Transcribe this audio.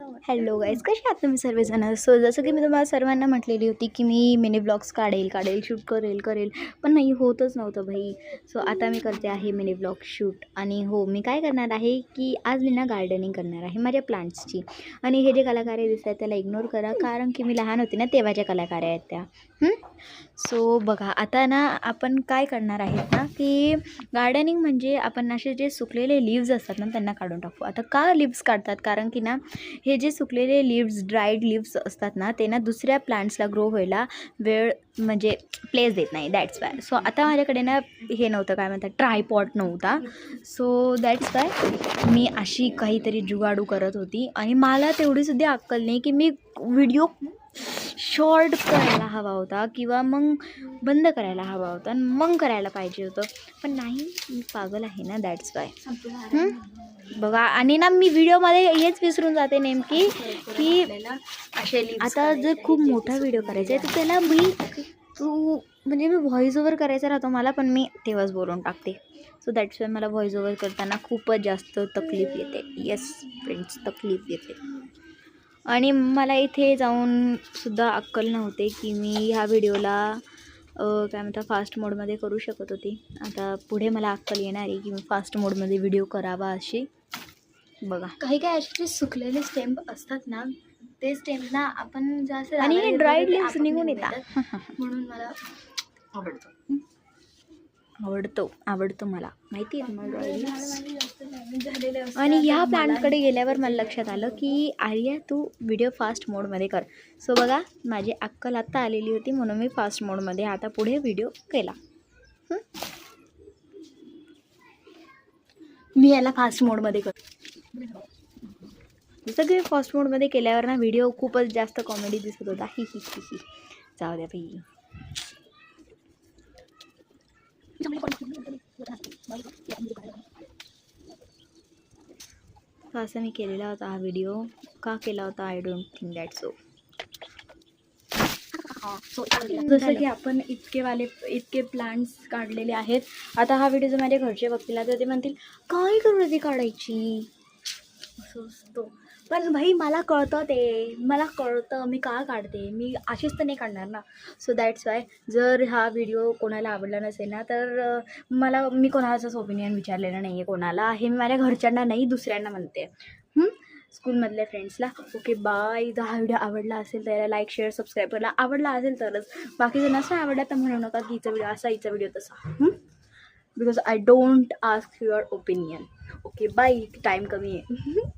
Hello guys, कसे आहात तुम्ही सर्वजण. सो जसं की मी तुम्हाला सर्वांना म्हटलेली होती की मी मिनी ब्लॉग्स काढेल शूट करेल पण नाही होतच नव्हतं भाई. सो आता मी करते आहे मिनी ब्लॉग शूट. आणि हो, मी काय करणार आहे की आज मी ना गार्डनिंग करणार आहे माझ्या प्लांट्सची. आणि हे जे कलाकार दिसत आहेत त्याला इग्नोर करा, कारण की मी लहान होते ना तेव्हाच्या कलाकार आहेत त्या. सो बघा, आता ना आपण काय करणार आहेत ना की गार्डनिंग म्हणजे आपण असे जे सुकलेले लीव्ज असतात ना त्यांना काढून टाकू. आता का लीव्स काढतात, कारण की ना हे जे सुकलेले लीव्स, ड्राईड लीव्स असतात ना ते ना दुसऱ्या प्लांट्सला ग्रो व्हायला वेळ म्हणजे प्लेस देत नाही. That's why. सो आता माझ्याकडे ना हे नव्हतं, काय म्हणतात, ट्रायपॉट नव्हता. सो दॅट्स वाय मी अशी काहीतरी जुगाडू करत होती. आणि मला तेवढीसुद्धा अक्कल नाही की मी व्हिडिओ शॉर्ट करायला हवा होता किंवा मग बंद करायला हवा होता आणि मग करायला पाहिजे होतं, पण नाही, मी पागल आहे ना. That's why. बघा, आणि ना मी व्हिडिओमध्ये हेच विसरून जाते नेमकी की आता जर खूप मोठा व्हिडिओ करायचा आहे तर त्याला म्हणजे मी व्हॉइस ओव्हर करायचा राहतो मला, पण मी तेव्हाच बोलून टाकते. सो दॅट्स वाय मला व्हॉइस ओव्हर करताना खूपच जास्त तकलीफ येते. येस फ्रेंड्स, तकलीफ येते. आणि मला इथे जाऊन सुद्धा अक्कल नव्हते की मी ह्या व्हिडिओला काय म्हणतात फास्ट मोडमध्ये करू शकत होती. आता पुढे मला अक्कल येणार आहे की मी फास्ट मोडमध्ये व्हिडिओ करावा अशी. बघा, काही असे जे सुकलेले स्टेम असतात ना ते स्टेम ना आपण जास्त आणि हे ड्राईड लिव्स निघून येतात म्हणून मला आवडतो मला माहिती आहे तुम्हाला ड्राईड लिव्स. आणि ह्या प्लांटकडे गेल्यावर मला लक्षात आलं की आर्या, तू व्हिडिओ फास्ट मोडमध्ये कर. सो बघा, माझी अक्कल आत्ता आलेली होती म्हणून मी फास्ट मोडमध्ये आता पुढे व्हिडिओ केला. मी याला फास्ट मोडमध्ये कर. जसं की फास्ट मोडमध्ये केल्यावर ना व्हिडिओ खूपच जास्त कॉमेडी दिसत होता. ही जाऊ द्या भाई. असं मी केलेला होता हा व्हिडिओ. का केला होता I don't think that so. जसं की आपण इतके प्लांट्स काढलेले आहेत. आता हा व्हिडिओ जर माझ्या घरचे बघतील तर ते म्हणतील काय गरज काढायची, असं असतं. पण भाई मला कळतं मी का काढते, मी अशीच तर नाही काढणार ना. सो दॅट्स वाय जर हा व्हिडिओ कोणाला आवडला नसेल ना तर मी कोणाचाच ओपिनियन विचारलेलं नाही आहे कोणाला. हे मी माझ्या घरच्यांना नाही, दुसऱ्यांना म्हणते, स्कूलमधल्या फ्रेंड्सला. Okay bye. जर हा व्हिडिओ आवडला असेल तर याला लाईक शेअर सबस्क्राईब करायला, आवडला असेल तरच. बाकी जर नसं आवडला तर म्हणू नका की हिचा व्हिडिओ असा, हिचा व्हिडिओ तसा. Because I don't ask your opinion. Okay bye. Time कमी आहे.